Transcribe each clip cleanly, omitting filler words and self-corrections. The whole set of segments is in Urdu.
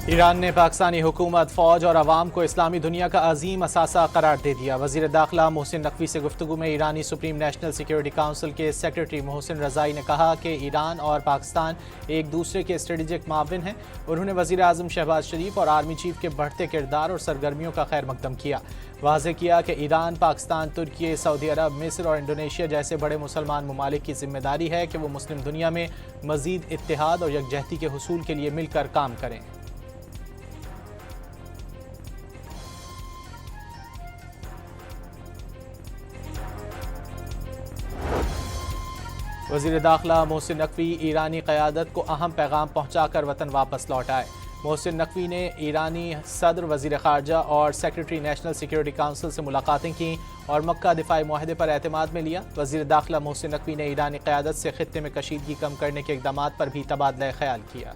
ایران نے پاکستانی حکومت، فوج اور عوام کو اسلامی دنیا کا عظیم اثاثہ قرار دے دیا۔ وزیر داخلہ محسن نقوی سے گفتگو میں ایرانی سپریم نیشنل سیکیورٹی کونسل کے سیکریٹری محسن رضائی نے کہا کہ ایران اور پاکستان ایک دوسرے کے اسٹریٹجک معاون ہیں۔ انہوں نے وزیر اعظم شہباز شریف اور آرمی چیف کے بڑھتے کردار اور سرگرمیوں کا خیر مقدم کیا۔ واضح کیا کہ ایران، پاکستان، ترکی، سعودی عرب، مصر اور انڈونیشیا جیسے بڑے مسلمان ممالک کی ذمہ داری ہے کہ وہ مسلم دنیا میں مزید اتحاد اور یکجہتی کے حصول کے لیے مل کر کام کریں۔ وزیر داخلہ محسن نقوی ایرانی قیادت کو اہم پیغام پہنچا کر وطن واپس لوٹ آئے۔ محسن نقوی نے ایرانی صدر، وزیر خارجہ اور سیکریٹری نیشنل سیکیورٹی کونسل سے ملاقاتیں کیں اور مکہ دفاعی معاہدے پر اعتماد میں لیا۔ وزیر داخلہ محسن نقوی نے ایرانی قیادت سے خطے میں کشیدگی کم کرنے کے اقدامات پر بھی تبادلہ خیال کیا۔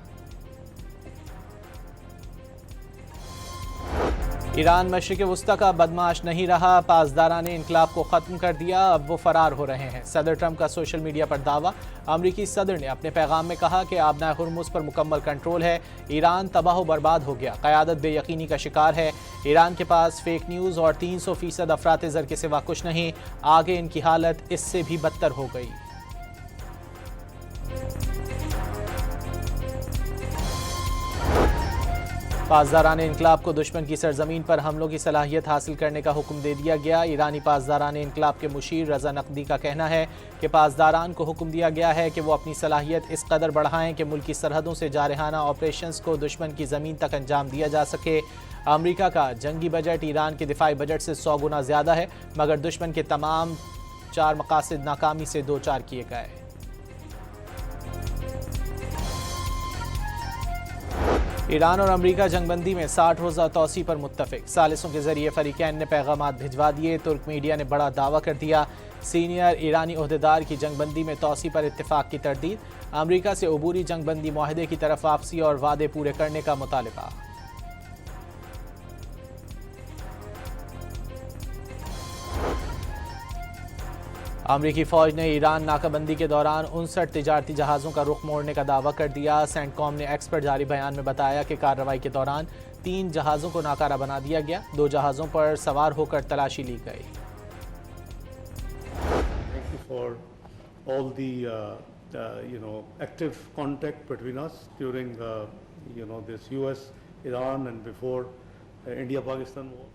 ایران مشرق وسطی کا بدمعاش نہیں رہا، پاسداران انقلاب کو ختم کر دیا، اب وہ فرار ہو رہے ہیں۔ صدر ٹرمپ کا سوشل میڈیا پر دعویٰ۔ امریکی صدر نے اپنے پیغام میں کہا کہ آبنائے ہرمز پر مکمل کنٹرول ہے، ایران تباہ و برباد ہو گیا، قیادت بے یقینی کا شکار ہے، ایران کے پاس فیک نیوز اور 300% افراط زر کے سوا کچھ نہیں، آگے ان کی حالت اس سے بھی بدتر ہو گئی۔ پاسداران انقلاب کو دشمن کی سرزمین پر حملوں کی صلاحیت حاصل کرنے کا حکم دے دیا گیا۔ ایرانی پاسداران انقلاب کے مشیر رضا نقدی کا کہنا ہے کہ پاسداران کو حکم دیا گیا ہے کہ وہ اپنی صلاحیت اس قدر بڑھائیں کہ ملکی سرحدوں سے جارحانہ آپریشنز کو دشمن کی زمین تک انجام دیا جا سکے۔ امریکہ کا جنگی بجٹ ایران کے دفاعی بجٹ سے 100 گنا زیادہ ہے، مگر دشمن کے تمام 4 مقاصد ناکامی سے دوچار کیے گئے۔ ایران اور امریکہ جنگ بندی میں 60 روزہ توسیع پر متفق، ثالثوں کے ذریعے فریقین نے پیغامات بھجوا دیے۔ ترک میڈیا نے بڑا دعویٰ کر دیا، سینئر ایرانی عہدیدار کی جنگ بندی میں توسیع پر اتفاق کی تردید، امریکہ سے عبوری جنگ بندی معاہدے کی طرف واپسی اور وعدے پورے کرنے کا مطالبہ۔ امریکی فوج نے ایران ناکہ بندی کے دوران 59 تجارتی جہازوں کا رخ موڑنے کا دعویٰ کر دیا۔ سینٹ کام نے ایکس پر جاری بیان میں بتایا کہ کارروائی کے دوران 3 جہازوں کو ناکارہ بنا دیا گیا، 2 جہازوں پر سوار ہو کر تلاشی لی گئی۔ Thank you for all the active contact between us during this US-Iran and before India-Pakistan war.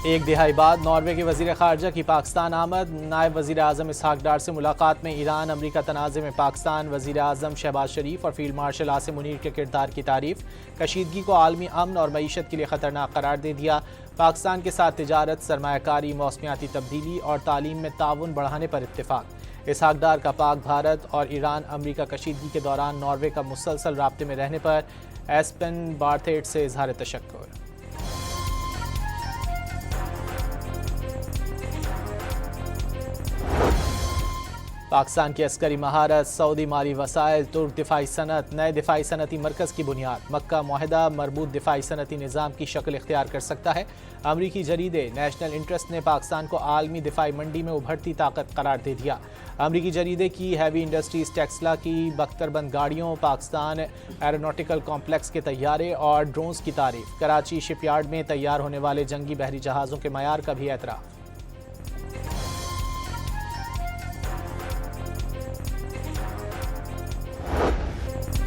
ایک دہائی بعد ناروے کے وزیر خارجہ کی پاکستان آمد، نائب وزیر اعظم اسحاق ڈار سے ملاقات میں ایران امریکہ تنازع میں پاکستان، وزیر اعظم شہباز شریف اور فیلڈ مارشل عاصم منیر کے کردار کی تعریف، کشیدگی کو عالمی امن اور معیشت کے لیے خطرناک قرار دے دیا، پاکستان کے ساتھ تجارت، سرمایہ کاری، موسمیاتی تبدیلی اور تعلیم میں تعاون بڑھانے پر اتفاق۔ اسحاق ڈار کا پاک بھارت اور ایران امریکہ کشیدگی کے دوران ناروے کا مسلسل رابطے میں رہنے پر ایسپن بارتھیٹ سے اظہار تشکر۔ پاکستان کی عسکری مہارت، سعودی مالی وسائل، ترک دفاعی صنعت، نئے دفاعی صنعتی مرکز کی بنیاد، مکہ معاہدہ مربوط دفاعی صنعتی نظام کی شکل اختیار کر سکتا ہے۔ امریکی جریدے نیشنل انٹرسٹ نے پاکستان کو عالمی دفاعی منڈی میں ابھرتی طاقت قرار دے دیا۔ امریکی جریدے کی ہیوی انڈسٹریز ٹیسلا کی بختربند گاڑیوں، پاکستان ایروناٹیکل کمپلیکس کے طیارے اور ڈرونز کی تعریف، کراچی شپ یارڈ میں تیار ہونے والے جنگی بحری جہازوں کے معیار کا بھی اعتراف۔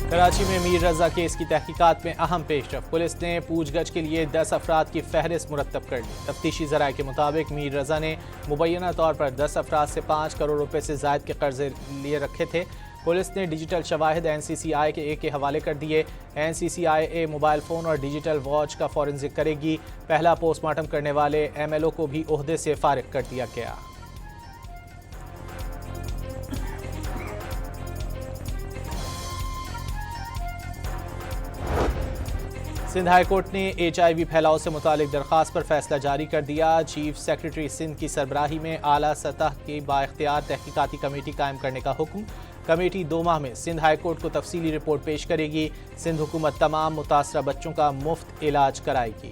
کراچی میں میر رضا کیس کی تحقیقات میں اہم پیش رفت، پولیس نے پوچھ گچھ کے لیے 10 افراد کی فہرست مرتب کر لی۔ تفتیشی ذرائع کے مطابق میر رضا نے مبینہ طور پر 10 افراد سے 5 کروڑ روپے سے زائد کے قرضے لیے رکھے تھے۔ پولیس نے ڈیجیٹل شواہد NCCI کے حوالے کر دیے۔ NCCI موبائل فون اور ڈیجیٹل واچ کا فورنزک کرے گی۔ پہلا پوسٹ مارٹم کرنے والے MLO کو بھی عہدے سے فارغ کر دیا گیا۔ سندھ ہائی کورٹ نے HIV پھیلاؤ سے متعلق درخواست پر فیصلہ جاری کر دیا۔ چیف سیکریٹری سندھ کی سربراہی میں اعلیٰ سطح کی بااختیار تحقیقاتی کمیٹی قائم کرنے کا حکم۔ کمیٹی 2 ماہ میں سندھ ہائی کورٹ کو تفصیلی رپورٹ پیش کرے گی۔ سندھ حکومت تمام متاثرہ بچوں کا مفت علاج کرائے گی۔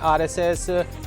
RSS,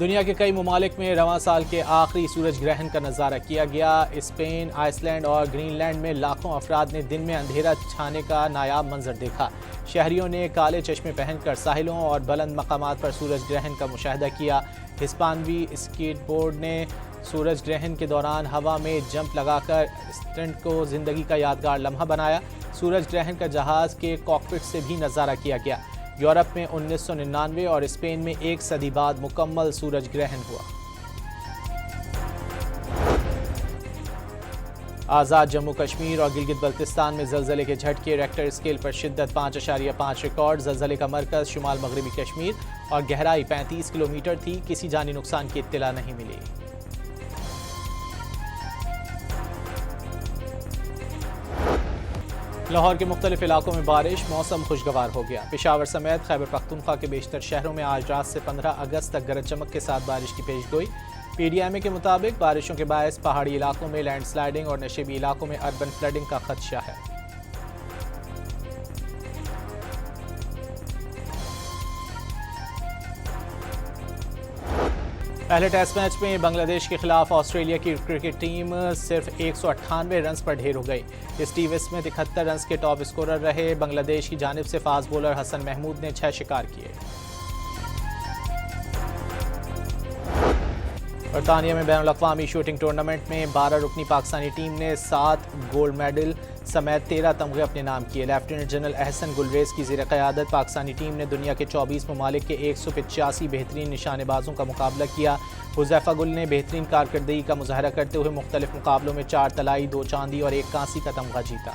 دنیا کے کئی ممالک میں رواں سال کے آخری سورج گرہن کا نظارہ کیا گیا۔ اسپین، آئس لینڈ اور گرین لینڈ میں لاکھوں افراد نے دن میں اندھیرا چھانے کا نایاب منظر دیکھا۔ شہریوں نے کالے چشمے پہن کر ساحلوں اور بلند مقامات پر سورج گرہن کا مشاہدہ کیا۔ ہسپانوی اسکیٹ بورڈ نے سورج گرہن کے دوران ہوا میں جمپ لگا کر اسٹنٹ کو زندگی کا یادگار لمحہ بنایا۔ سورج گرہن کا جہاز کے کاکپٹ سے بھی نظارہ کیا گیا۔ یورپ میں 1999 اور اسپین میں 1 صدی بعد مکمل سورج گرہن ہوا۔ آزاد جموں کشمیر اور گلگت بلتستان میں زلزلے کے جھٹکے، ریکٹر اسکیل پر شدت 5.5 ریکارڈ۔ زلزلے کا مرکز شمال مغربی کشمیر اور گہرائی 35 کلومیٹر تھی۔ کسی جانی نقصان کی اطلاع نہیں ملی۔ لاہور کے مختلف علاقوں میں بارش، موسم خوشگوار ہو گیا۔ پشاور سمیت خیبر پختونخوا کے بیشتر شہروں میں آج رات سے 15 اگست تک گرج چمک کے ساتھ بارش کی پیش گوئی۔ پی ڈی ایم اے کے مطابق بارشوں کے باعث پہاڑی علاقوں میں لینڈ سلائیڈنگ اور نشیبی علاقوں میں اربن فلڈنگ کا خدشہ ہے۔ پہلے ٹیسٹ میچ میں بنگلہ دیش کے خلاف آسٹریلیا کی کرکٹ ٹیم صرف 198 رنز پر ڈھیر ہو گئی۔ اسٹیو اسمتھ 71 رنز کے ٹاپ اسکورر رہے۔ بنگلہ دیش کی جانب سے فاسٹ بولر حسن محمود نے 6 شکار کیے۔ برطانیہ میں بین الاقوامی شوٹنگ ٹورنامنٹ میں 12 رکنی پاکستانی ٹیم نے 7 گولڈ میڈل سمیت 13 تمغے اپنے نام کیے۔ لیفٹیننٹ جنرل احسن گلریز کی زیر قیادت پاکستانی ٹیم نے دنیا کے 24 ممالک کے 185 بہترین نشانے بازوں کا مقابلہ کیا۔ حذیفہ گل نے بہترین کارکردگی کا مظاہرہ کرتے ہوئے مختلف مقابلوں میں 4 طلائی، 2 چاندی اور 1 کانسی کا تمغہ جیتا۔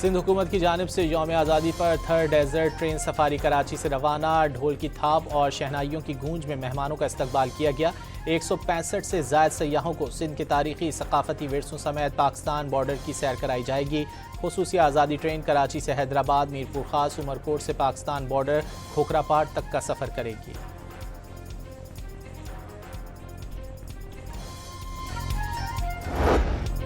سندھ حکومت کی جانب سے یوم آزادی پر third desert train safari Karachi سے روانہ۔ ڈھول کی تھاپ اور شہنائیوں کی گونج میں مہمانوں کا استقبال کیا گیا۔ 165 سے زائد سیاحوں کو سندھ کے تاریخی ثقافتی ورثوں سمیت پاکستان بارڈر کی سیر کرائی جائے گی۔ خصوصی آزادی ٹرین کراچی سے حیدرآباد، میرپور خاص، عمرکوٹ سے پاکستان بارڈر، کھوکھرا پاٹ تک کا سفر کرے گی۔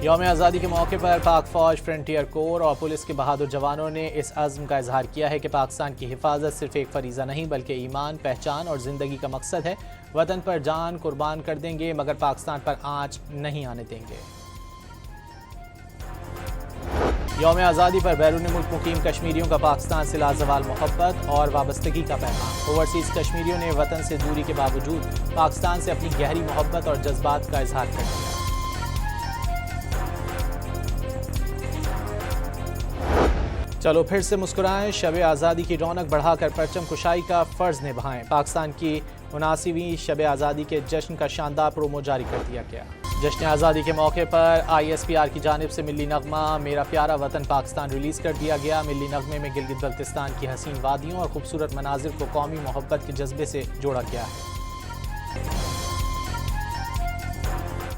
یوم آزادی کے موقع پر پاک فوج، فرنٹیئر کور اور پولیس کے بہادر جوانوں نے اس عزم کا اظہار کیا ہے کہ پاکستان کی حفاظت صرف ایک فریضہ نہیں بلکہ ایمان، پہچان اور زندگی کا مقصد ہے۔ وطن پر جان قربان کر دیں گے مگر پاکستان پر آنچ نہیں آنے دیں گے۔ یوم آزادی پر بیرون ملک مقیم کشمیریوں کا پاکستان سے لازوال محبت اور وابستگی کا پیغام۔ اوورسیز کشمیریوں نے وطن سے دوری کے باوجود پاکستان سے اپنی گہری محبت اور جذبات کا اظہار کر دیا۔ چلو پھر سے مسکرائیں، شب آزادی کی رونق بڑھا کر پرچم کشائی کا فرض نبھائیں۔ پاکستان کی 79ویں شب آزادی کے جشن کا شاندار پرومو جاری کر دیا گیا۔ جشن آزادی کے موقع پر ISPR کی جانب سے ملی نغمہ میرا پیارا وطن پاکستان ریلیز کر دیا گیا۔ ملی نغمے میں گلگت بلتستان کی حسین وادیوں اور خوبصورت مناظر کو قومی محبت کے جذبے سے جوڑا گیا ہے۔